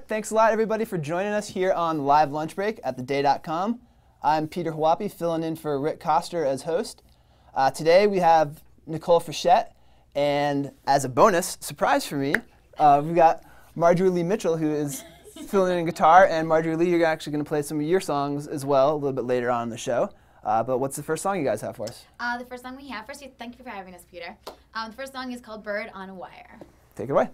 Thanks a lot, everybody, for joining us here on Live Lunch Break at theday.com. I'm Peter Huapi, filling in for Rick Koster as host. Today we have Nicole Frechette, and as a bonus surprise for me, we've got Marjory Lee Mitchell, who is filling in guitar. And Marjory Lee, you're actually going to play some of your songs as well a little bit later on in the show. But what's the first song you guys have for us? The first song we have, thank you for having us, Peter. The first song is called Bird on a Wire. Take it away.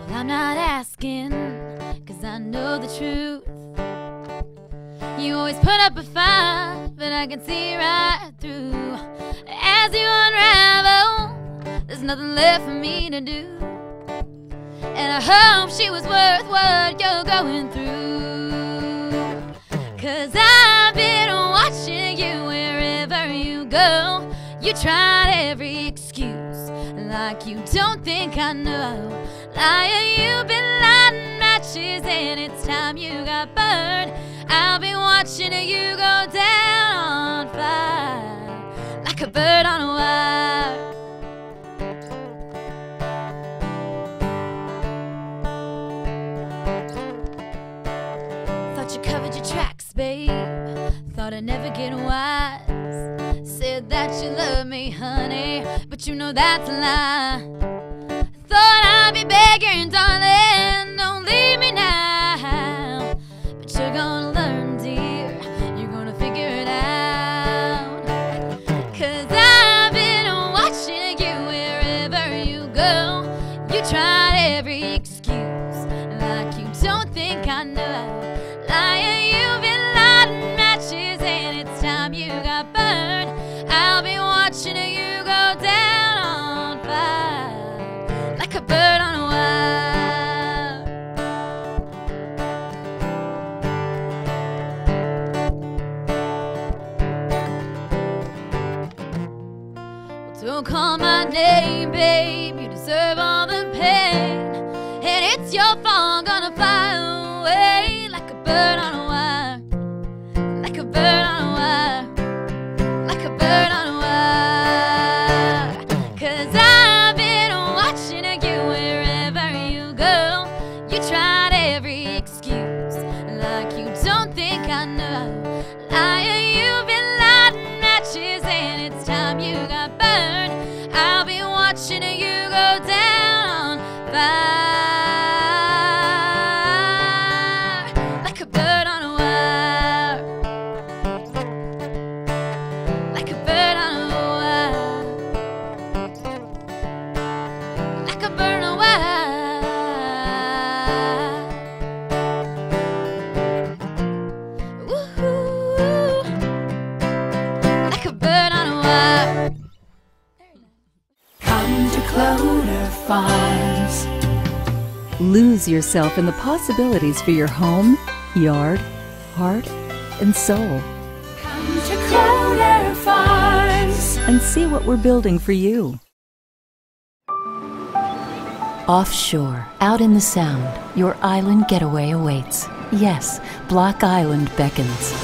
I'm not asking, 'cause I know the truth. You always put up a fight, but I can see right through. As you unravel, there's nothing left for me to do. And I hope she was worth what you're going through. 'Cause I've been watching you wherever you go. You tried every excuse, like you don't think I know. Liar, you've been lighting matches and it's time you got burned. I'll be watching you go down on fire, like a bird on a wire. Thought you covered your tracks, babe. Thought I'd never get wise. Said that you love me, honey, but you know that's a lie. Thought I'd be begging, darling, don't leave me now. But you're gonna learn, dear, you're gonna figure it out. 'Cause I've been watching you wherever you go. You tried every excuse, like you don't think I know. Liar, you've been lighting matches and it's time you got burned. I'll be watching you go down on fire, like a bird on a wire. Well, don't call my name, babe, you deserve all the pain. And it's your fault, gonna fly away like a bird on a wire. Like a bird on a wire. Like a bird on a wire. 'Cause I've been watching you wherever you go. You tried every excuse, like you don't think I know. Liar, you've been lighting matches and it's time you got burned. I'll be watching you go down on fire, like a bird on a wire. Like a bird on a wire. Like a bird on a wire. Woo-hoo. Like a bird on a wire. Come to Clover Farms. Lose yourself in the possibilities for your home, yard, heart, and soul. Come to Clover Farms. And see what we're building for you. Offshore, out in the Sound, your island getaway awaits. Yes, Block Island beckons.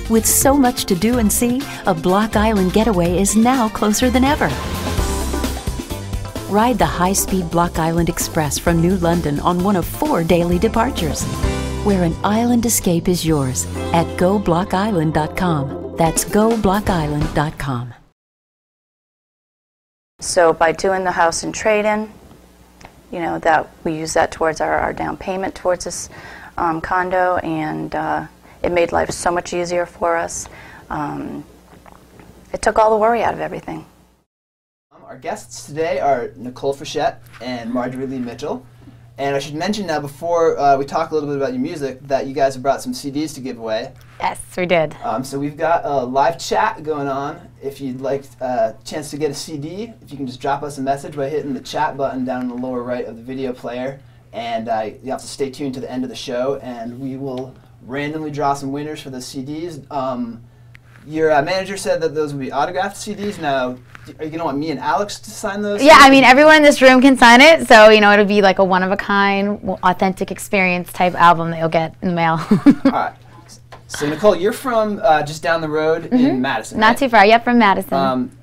With so much to do and see, a Block Island getaway is now closer than ever. Ride the high-speed Block Island Express from New London on one of 4 daily departures, where an island escape is yours at goblockisland.com. That's goblockisland.com. So by doing the house and trade-in, you know, that we use that towards our down payment towards this condo, and it made life so much easier for us. It took all the worry out of everything. Our guests today are Nicole Frechette and Marjory Lee Mitchell. And I should mention now, before we talk a little bit about your music, that you guys have brought some CDs to give away. Yes, we did. So we've got a live chat going on. If you'd like a chance to get a CD, if you can just drop us a message by hitting the chat button down in the lower right of the video player. And you have to stay tuned to the end of the show, and we will randomly draw some winners for the CDs. Your manager said that those would be autographed CDs. Now, are you going to want me and Alex to sign those? Yeah, I mean, everyone in this room can sign it, so, you know, it'll be like a one-of-a-kind, authentic experience type album that you'll get in the mail. All right. So, Nicole, you're from just down the road in Madison, Not right? too far, yep, from Madison.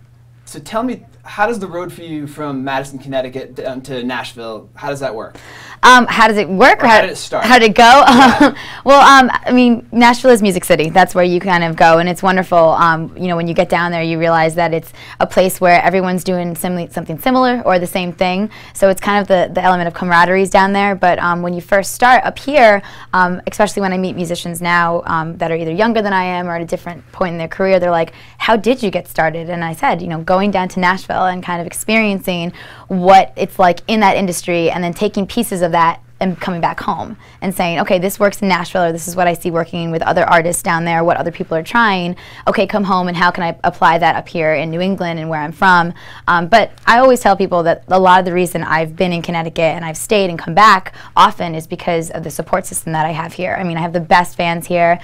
So tell me, how does the road for you from Madison, Connecticut down to Nashville, how does that work? How does it work? Or how did it start? How did it go? Yeah. Well, I mean, Nashville is Music City. That's where you kind of go, and it's wonderful. You know, when you get down there, you realize that it's a place where everyone's doing something similar or the same thing. So it's kind of the element of camaraderie is down there. But when you first start up here, especially when I meet musicians now that are either younger than I am or at a different point in their career, they're like, "How did you get started?" And I said, you know, going down to Nashville and kind of experiencing what it's like in that industry, and then taking pieces of that and coming back home and saying, okay, this works in Nashville, or this is what I see working with other artists down there, what other people are trying. Okay, come home, and how can I apply that up here in New England and where I'm from? But I always tell people that a lot of the reason I've been in Connecticut and I've stayed and come back often is because of the support system that I have here. I mean, I have the best fans here.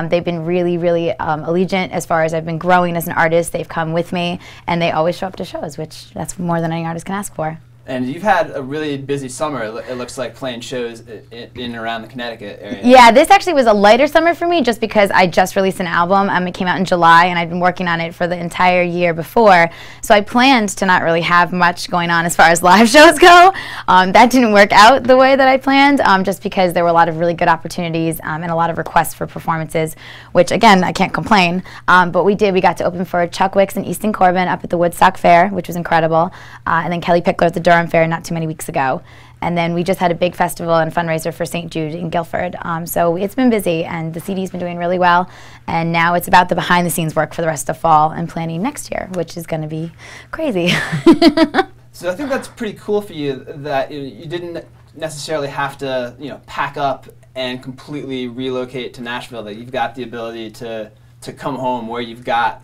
They've been really, really allegiant as far as I've been growing as an artist. They've come with me, and they always show up to shows, which that's more than any artist can ask for. And you've had a really busy summer, it looks like, playing shows in and around the Connecticut area. Yeah, this actually was a lighter summer for me just because I just released an album. It came out in July, and I'd been working on it for the entire year before. So I planned to not really have much going on as far as live shows go. That didn't work out the way that I planned, just because there were a lot of really good opportunities and a lot of requests for performances, which, again, I can't complain. But we got to open for Chuck Wicks and Easton Corbin up at the Woodstock Fair, which was incredible. And then Kelly Pickler at the Durham Fair not too many weeks ago. And then we just had a big festival and fundraiser for St. Jude in Guilford. So it's been busy, and the CD's been doing really well. And now it's about the behind-the-scenes work for the rest of fall and planning next year, which is going to be crazy. So I think that's pretty cool for you that you didn't necessarily have to, you know, pack up and completely relocate to Nashville, that you've got the ability to come home where you've got,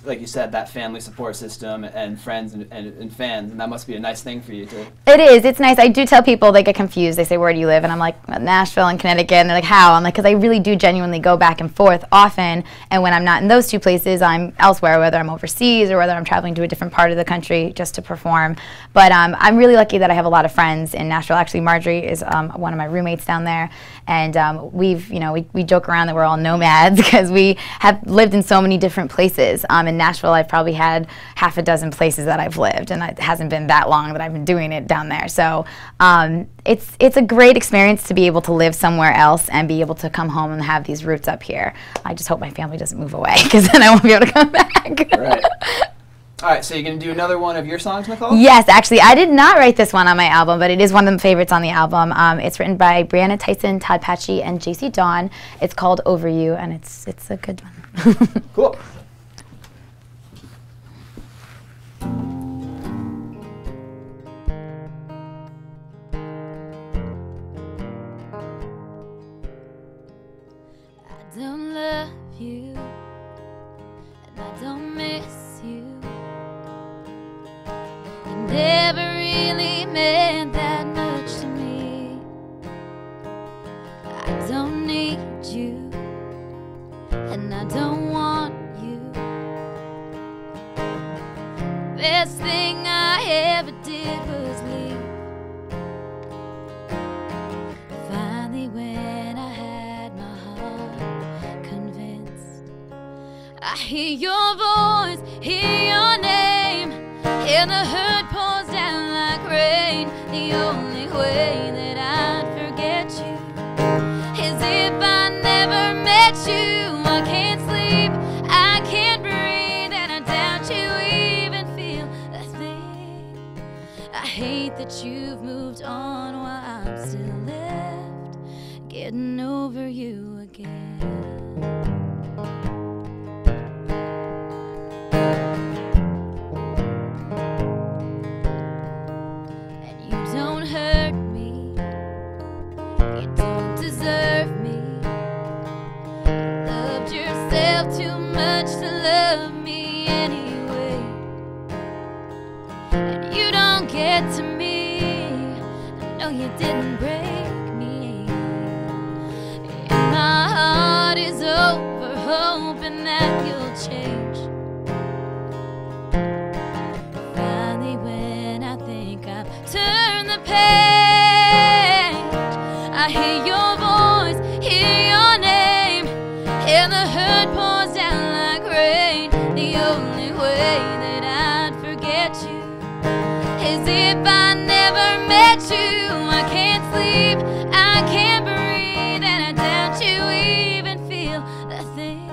like you said, that family support system and friends and fans, and that must be a nice thing for you too. It is. It's nice. I do tell people, they get confused. They say, where do you live? And I'm like, Nashville and Connecticut. And they're like, how? I'm like, because I really do genuinely go back and forth often, and when I'm not in those two places, I'm elsewhere, whether I'm overseas or whether I'm traveling to a different part of the country just to perform. But I'm really lucky that I have a lot of friends in Nashville. Actually, Marjorie is one of my roommates down there, and we joke around that we're all nomads because we have lived in so many different places. In Nashville, I've probably had half a dozen places that I've lived, and it hasn't been that long that I've been doing it down there. So it's a great experience to be able to live somewhere else and be able to come home and have these roots up here. I just hope my family doesn't move away, because then I won't be able to come back. Right. All right, so you're going to do another one of your songs, Nicole? Yes, actually, I did not write this one on my album, but it is one of the favorites on the album. It's written by Brianna Tyson, Todd Patchy, and JC Dawn. It's called Over You, and it's a good one. Cool. I don't love you, and I don't miss you. You never really meant that much to me. I don't need you, and I don't want you. Best thing I ever did was leave. Finally, when I had my heart convinced, I hear your voice, hear your name, and the hurt pours down like rain. The only way that I'd forget you is if I never met you. I can't sleep, I can't breathe, and I doubt you even feel a thing. I hate that you've moved on while I'm still left, getting over you again. To me, I know you didn't break me. In my heart believing that you'll change. Finally, when I think I've turned the page, I hear your voice, hear your name, and the hurt pours down like rain. The only way that I'd forget you is if I never met you. I can't sleep, I can't breathe, and I doubt you even feel a thing.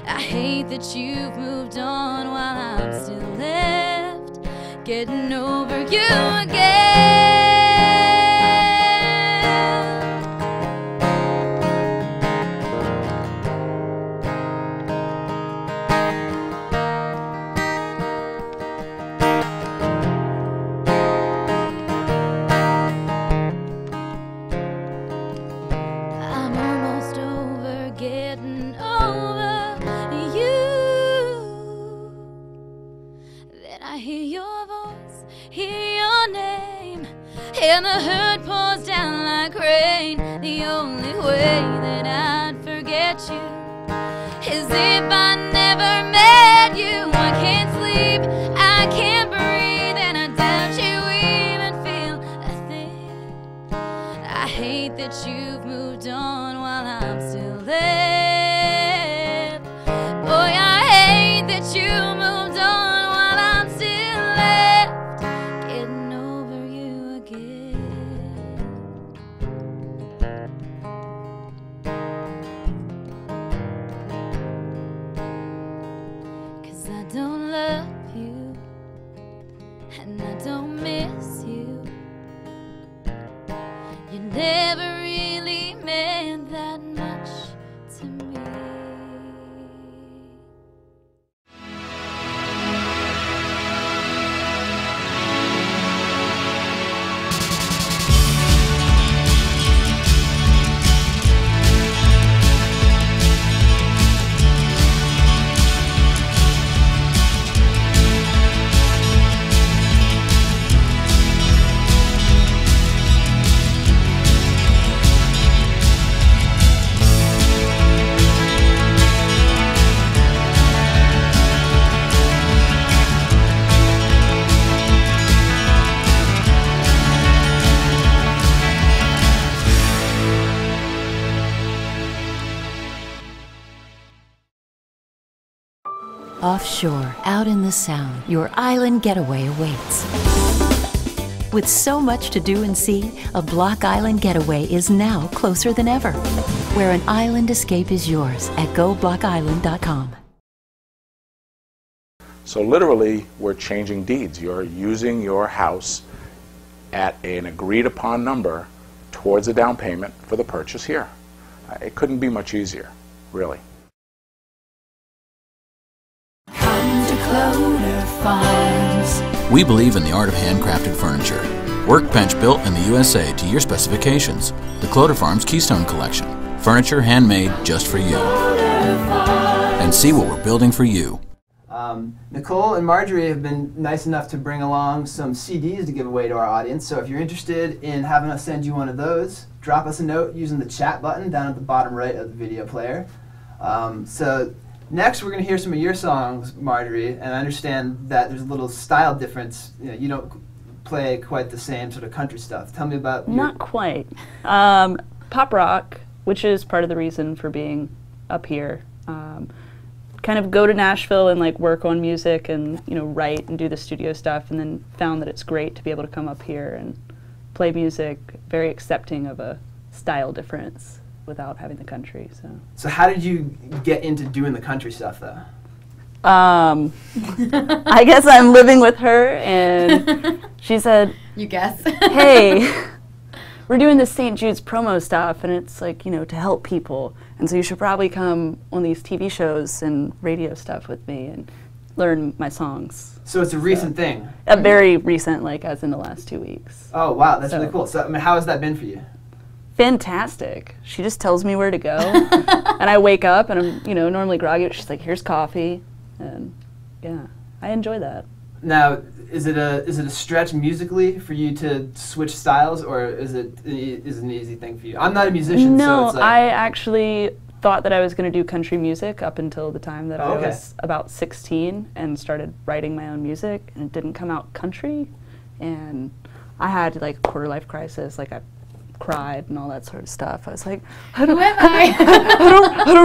I hate that you've moved on while I'm still left, getting over you again. I'm almost over getting over you. Then I hear your voice, hear your name, and the hurt pours down like rain. The only way that I'd forget you is if I never met you. I can't sleep, I can't breathe, and I doubt you even feel a thing. I hate that you've moved on while I'm still left. Boy, I hate that you moved on while I'm still left, getting over you again. 'Cause I don't love you, and I don't miss you. You never really meant that much to me. Offshore, out in the Sound, your island getaway awaits. With so much to do and see, a Block Island getaway is now closer than ever. Where an island escape is yours at GoBlockIsland.com. So literally, we're changing deeds. You're using your house at an agreed upon number towards a down payment for the purchase here. It couldn't be much easier, really. Cloder Farms. We believe in the art of handcrafted furniture. Workbench built in the USA to your specifications. The Cloder Farms Keystone Collection. Furniture handmade just for you. And see what we're building for you. Nicole and Marjory have been nice enough to bring along some CDs to give away to our audience. So if you're interested in having us send you one of those, drop us a note using the chat button down at the bottom right of the video player. So next, we're going to hear some of your songs, Marjory, and I understand that there's a little style difference. You don't play quite the same sort of country stuff. Tell me about Not quite. Pop rock, which is part of the reason for being up here. Kind of go to Nashville and like work on music and write and do the studio stuff, and then found that it's great to be able to come up here and play music, very accepting of a style difference without having the country. So how did you get into doing the country stuff, though? I guess I'm living with her, and she said, You guess. hey, we're doing this St. Jude's promo stuff, and it's like, to help people. And so you should probably come on these TV shows and radio stuff with me and learn my songs. So it's a recent thing? A very recent, like as in the last 2 weeks. Oh, wow, that's really cool. So I mean, how has that been for you? Fantastic. She just tells me where to go, and I wake up and I'm, normally groggy. She's like, "Here's coffee," and yeah, I enjoy that. Now, is it a stretch musically for you to switch styles, or is it an easy thing for you? I'm not a musician, No, so it's like I actually thought that I was going to do country music up until the time that I Okay. was about 16 and started writing my own music, and it didn't come out country, and I had like a quarter life crisis. Like I cried and all that sort of stuff. I was like, I don't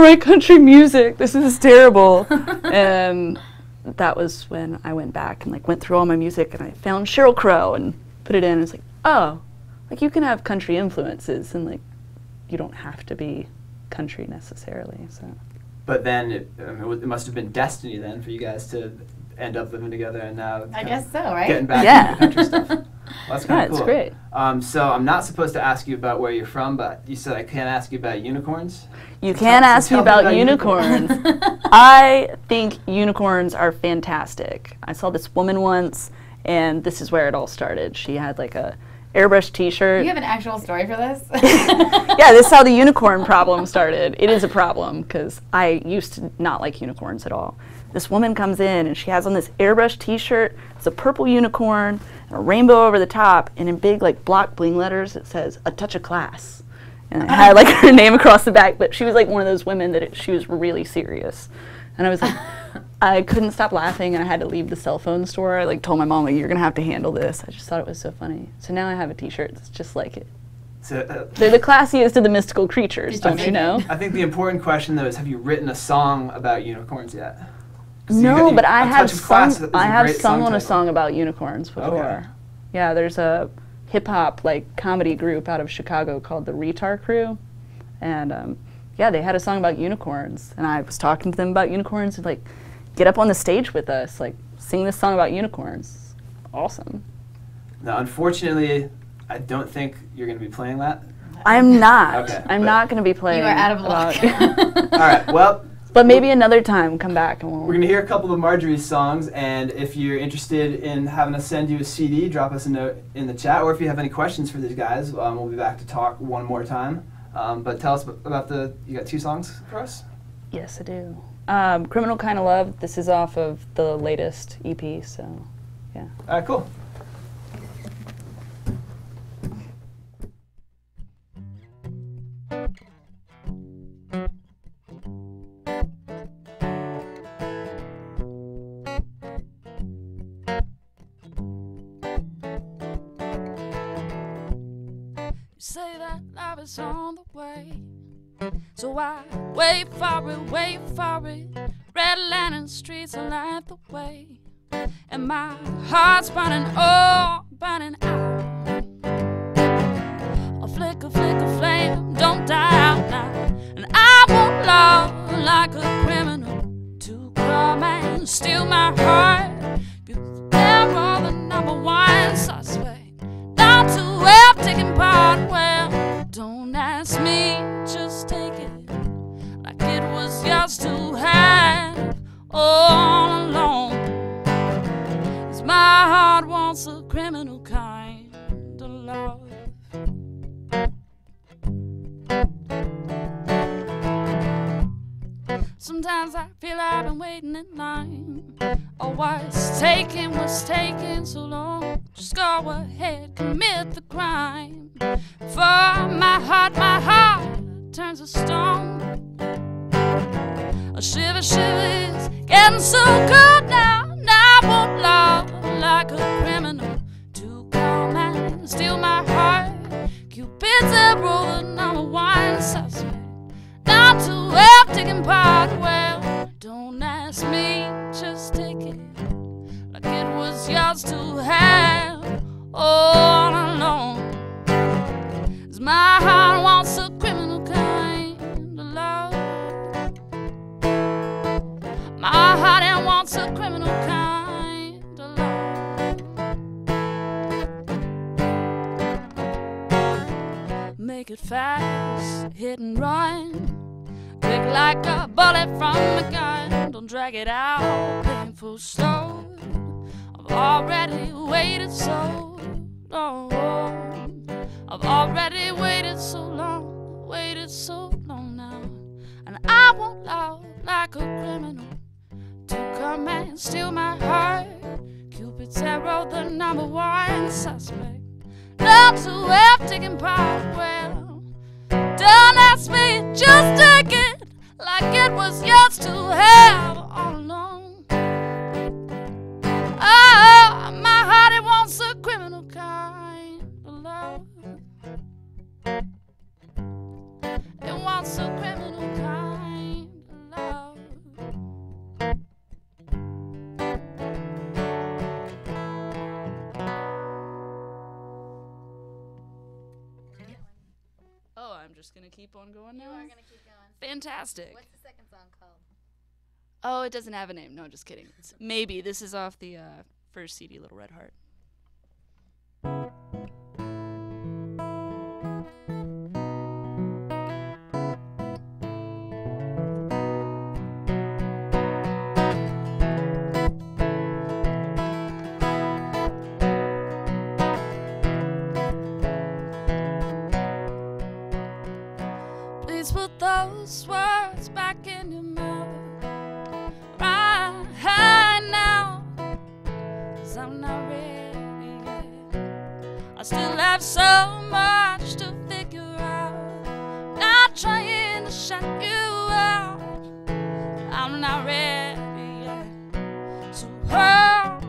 write country music. This is terrible. And that was when I went back and like went through all my music, and I found Sheryl Crow and put it in. And it's like, oh, like you can have country influences, and like you don't have to be country necessarily. So. But then it must have been destiny then for you guys to end up living together, and now I guess so, right? getting back Yeah. into the country stuff. Well, that's kind of cool. It's great. So I'm not supposed to ask you about where you're from, but you said I can't ask you about unicorns. You can ask me about unicorns. I think unicorns are fantastic. I saw this woman once, and this is where it all started. She had like a airbrush t-shirt. You have an actual story for this? Yeah, this is how the unicorn problem started. It is a problem because I used to not like unicorns at all. This woman comes in and she has on this airbrush t-shirt. It's a purple unicorn and a rainbow over the top, and in big like block bling letters it says "A Touch of Class." And it had like her name across the back, but she was like one of those women that she was really serious. And I was like, I couldn't stop laughing, and I had to leave the cell phone store. I like told my mom, like, you're gonna have to handle this. I just thought it was so funny. So now I have a t-shirt that's just like it. So, They're the classiest of the mystical creatures, don't you know? I think the important question though is, have you written a song about unicorns yet? No, but I have sung. I have great sung song on a title. song about unicorns before. Okay. Yeah, there's a hip hop like comedy group out of Chicago called the Retar Crew, and yeah, they had a song about unicorns, and I was talking to them about unicorns and like, get up on the stage with us, like sing this song about unicorns. Awesome. Now, unfortunately, I don't think you're going to be playing that. I'm not. Okay, I'm not going to be playing. You are out of luck. All right, well, But maybe another time, come back and we're we'll. going to hear a couple of Marjorie's songs, and if you're interested in having us send you a CD, drop us a note in the chat, or if you have any questions for these guys, we'll be back to talk one more time. But tell us about you got 2 songs for us? Yes, I do. Criminal Kind of Love. This is off of the latest EP, so yeah. All right, cool. Say that love is on the way, so I wait for it. Red lantern streets are light the way, and my heart's burning, oh, burning out. A flicker, flame, don't die out now. And I won't love like a criminal to come and steal my heart. You never the #1 suspect. Not to have taken part. Well, don't ask me, just take it like it was yours to have all along. 'Cause my heart wants a criminal kind of love. Sometimes I feel I've been waiting in line. Oh, what's taking so long? Just go ahead, commit the crime. For my heart turns to stone. A shiver is getting so cold now. And I won't love like a criminal to come and steal my heart. Cupid's arrow, the #1 suspect. Not to have taken part. Well, don't ask me, just take it like it was yours to have all along. 'Cause my heart wants a criminal kind of love. My heart wants a criminal kind of love. Make it fast, hit and run. Quick like a bullet from a gun. Don't drag it out, painful slow. I've already waited so long. I've already waited so long now. And I won't love like a criminal to come and steal my heart. Cupid's arrow, the #1 suspect. Not to have taken part. Well, don't ask me, just take it like it was yours to have all along. Oh, my heart, it wants a criminal kind of love. It wants a criminal kind of love. Oh, I'm just gonna keep on going now? You are gonna keep going. Fantastic. What's the second song called? Oh, it doesn't have a name. No, just kidding. Maybe. This is off the first CD, Little Red Heart. Please put those words back in your mouth right now, 'cause I'm not ready yet. I still have so much to figure out, not trying to shut you out. I'm not ready yet, so hold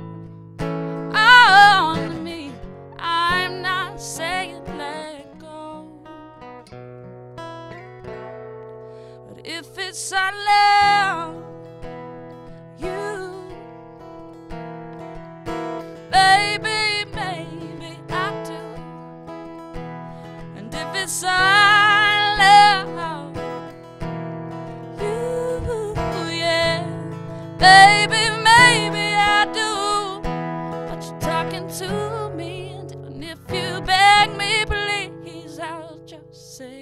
on to me. I'm not saying let go, but if it's alone, you, baby, maybe I do. And if it's alone, you, yeah, baby, maybe I do. But you're talking to me, and if you beg me, please, I'll just say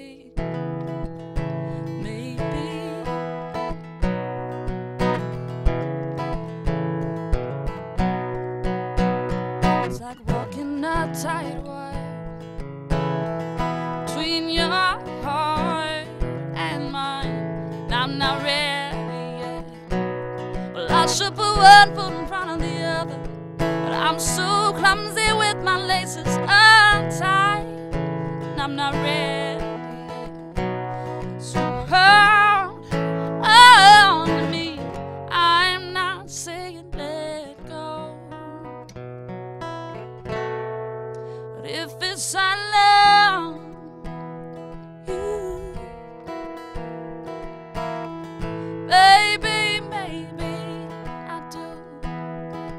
a tight wire between your heart and mine. And I'm not ready yet. Well, I should put one foot in front of the other, but I'm so clumsy with my laces untied. And I'm not ready yet. So hold on to me. I'm not saying let go. If it's alone, you, baby, maybe I do.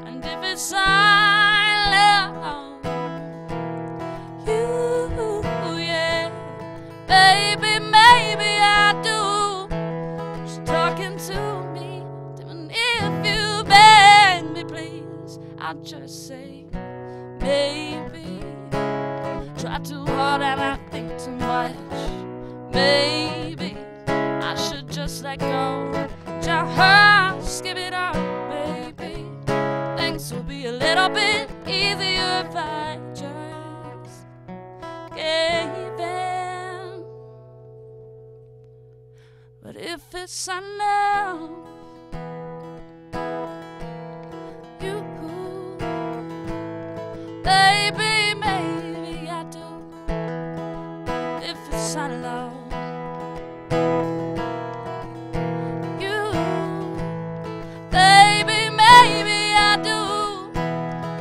And if it's alone, you, yeah, baby, maybe I do. Just talking to me, and if you beg me, please, I'll just say maybe. Try too hard and I think too much. Maybe I should just let go. Just give it up, baby. Things will be a little bit easier if I just gave in. But if it's unknown, you, baby, maybe I do. If it's alone, you, baby, maybe I do.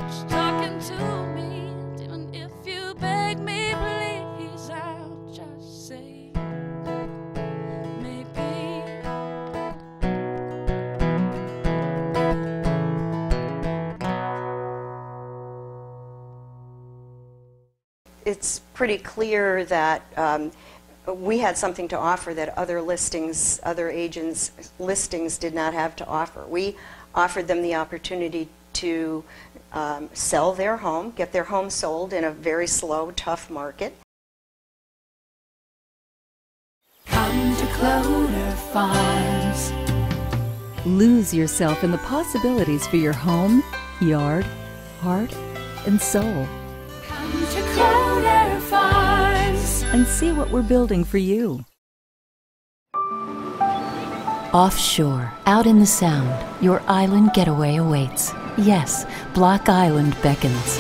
Just talking to me, and if you beg me, please, I'll just say maybe. It's pretty clear that we had something to offer that other listings, other agents' listings did not have to offer. We offered them the opportunity to sell their home, get their home sold in a very slow, tough market. Come to Cloder Farms. Lose yourself in the possibilities for your home, yard, heart, and soul. Come to Cloder Farms And see what we're building for you. Offshore, out in the Sound, your island getaway awaits. Yes, Block Island beckons.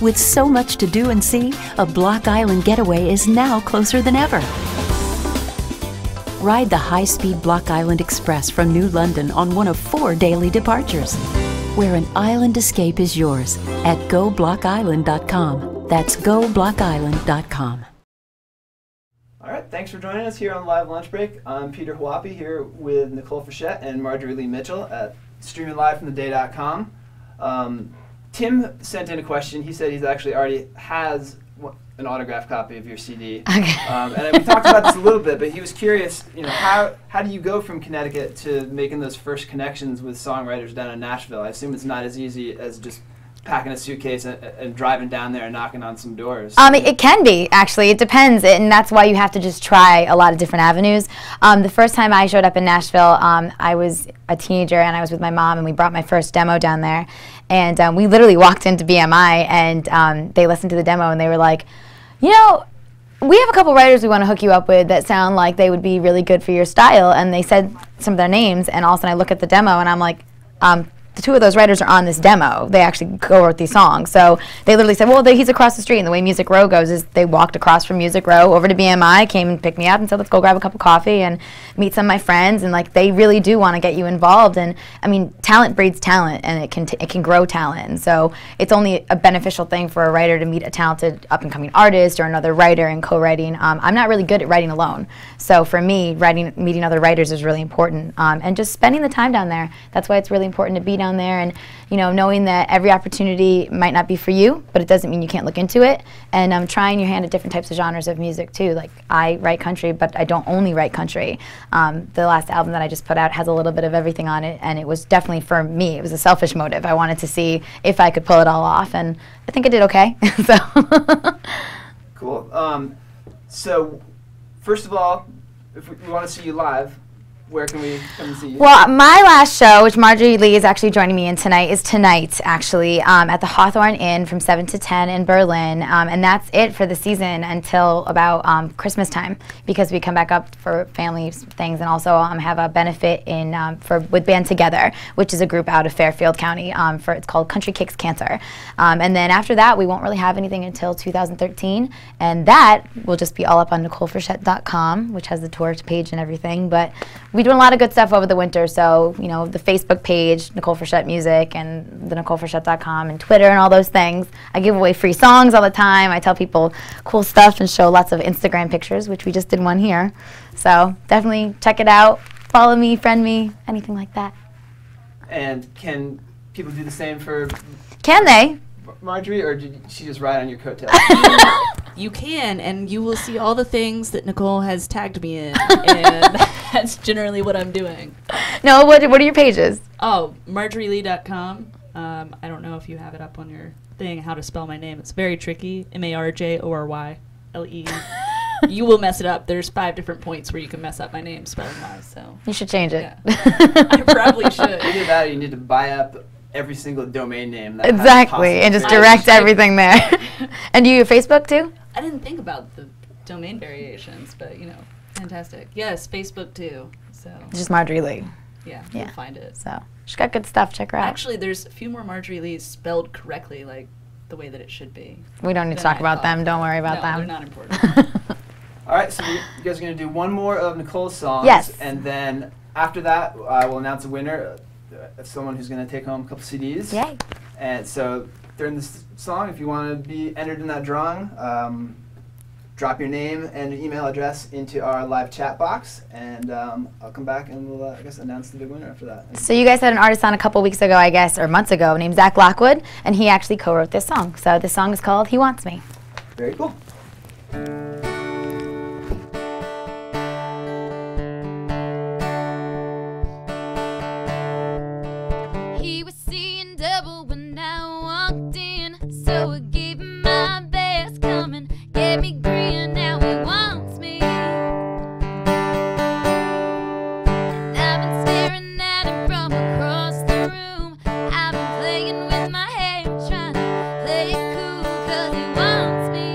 With so much to do and see, a Block Island getaway is now closer than ever. Ride the high-speed Block Island Express from New London on one of 4 daily departures, where an island escape is yours at GoBlockIsland.com. That's GoBlockIsland.com. All right, thanks for joining us here on Live Lunch Break. I'm Peter Huapi here with Nicole Frechette and Marjory Lee Mitchell at streaming live from theday.com. Tim sent in a question. He said he's actually already has an autographed copy of your CD. Okay. And we talked about this a little bit, but he was curious, how do you go from Connecticut to making those first connections with songwriters down in Nashville? I assume it's not as easy as just packing a suitcase and driving down there and knocking on some doors. It can be, actually. It depends, and that's why you have to just try a lot of different avenues. The first time I showed up in Nashville, I was a teenager, and I was with my mom, and we brought my first demo down there. And we literally walked into BMI, and they listened to the demo, and they were like, we have a couple writers we want to hook you up with that sound like they would be really good for your style. And they said some of their names, and all of a sudden I look at the demo, and I'm like, the 2 of those writers are on this demo. They actually co-wrote these songs. So they literally said, well, he's across the street. And the way Music Row goes is they walked across from Music Row over to BMI, came and picked me up and said, let's go grab a cup of coffee and meet some of my friends. And they really do want to get you involved. And talent breeds talent, and it can grow talent. And so it's only a beneficial thing for a writer to meet a talented up-and-coming artist or another writer and co-writing. I'm not really good at writing alone. So for me, meeting other writers is really important. And just spending the time down there. That's why it's really important to be down there, and knowing that every opportunity might not be for you, but it doesn't mean you can't look into it. And trying your hand at different types of genres of music too. Like, I write country, but I don't only write country. The last album that I just put out has a little bit of everything on it, and it was definitely, for me, it was a selfish motive. I wanted to see if I could pull it all off, and I think I did okay. So Cool. So first of all, if we want to see you live, where can we come and see you? Well, my last show, which Marjory Lee is actually joining me in tonight, is tonight, actually, at the Hawthorne Inn from 7 to 10 in Berlin. And that's it for the season until about Christmas time, because we come back up for family things, and also have a benefit with Band Together, which is a group out of Fairfield County. It's called Country Kicks Cancer. And then after that, we won't really have anything until 2013. And that will just be all up on NicoleFrechette.com, which has the tour page and everything. But we're doing a lot of good stuff over the winter, so the Facebook page, Nicole Frechette Music, and the NicoleFrechette.com, and Twitter, and all those things. I give away free songs all the time. I tell people cool stuff and show lots of Instagram pictures, which we just did one here. So definitely check it out. Follow me, friend me, anything like that. And can people do the same for Can they? Marjory, or did she just ride on your coattails? You can, and you will see all the things that Nicole has tagged me in, and that's generally what I'm doing. No, what are your pages? Oh, MarjoryLee.com. I don't know if you have it up on your thing, how to spell my name. It's very tricky. MarjoryLee. You will mess it up. There's 5 different points where you can mess up my name spelling-wise. So you should change it. Yeah. I probably should. Either that, or you need to buy up every single domain name. That exactly, and just direct everything there. And do you use Facebook too? I didn't think about the domain variations, but fantastic. Yes, Facebook too. So just Marjory Lee. Yeah, you'll find it. So she's got good stuff. Check her out. Actually, there's a few more Marjory Lees spelled correctly, like the way that it should be. We don't need to talk about them. Don't worry about them. They're not important. All right, so you guys are going to do one more of Nicole's songs. Yes. And then after that, we'll announce a winner. Someone who's going to take home a couple CDs. Yay. And so during this song, if you want to be entered in that drawing, drop your name and your email address into our live chat box, and I'll come back and we'll, I guess, announce the big winner after that. So you guys had an artist on a couple weeks ago, I guess, or months ago, named Zach Lockwood, and he actually co-wrote this song. So this song is called He Wants Me. Very cool. He was seeing double when I walked in, so I gave him my best. Come and get me green, now he wants me. And I've been staring at him from across the room. I've been playing with my hair, trying to play it cool, 'cause he wants me.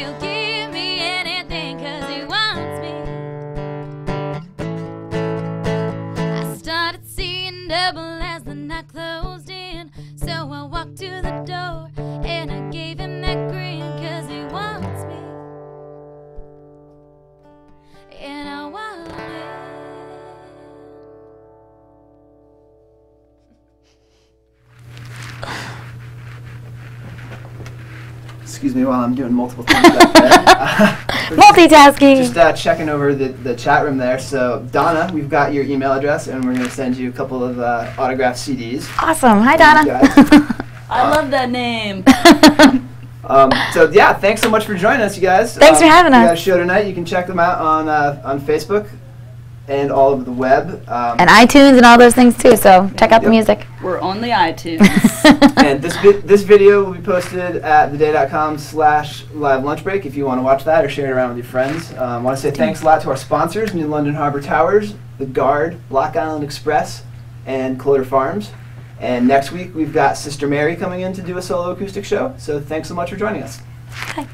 He'll give me anything 'cause he wants me. I started seeing double as the night closed in, so I walked to the door and I gave him that grin 'cause he wants me. And I want it. Excuse me while I'm doing multiple things back there. Multitasking. Just checking over the chat room there. So, Donna, we've got your email address, and we're going to send you a couple of autographed CDs. Awesome. Hi, Donna. I love that name. So, yeah, thanks so much for joining us, you guys. Thanks for having We us. got a show tonight. You can check them out on Facebook and all over the web. And iTunes and all those things, too, so check out the music. We're on the iTunes. And this video will be posted at theday.com/live lunch break if you want to watch that or share it around with your friends. I want to say thanks a lot to our sponsors, New London Harbor Towers, The Guard, Block Island Express, and Cloder Farms. And next week we've got Sister Mary coming in to do a solo acoustic show. So thanks so much for joining us. Hi.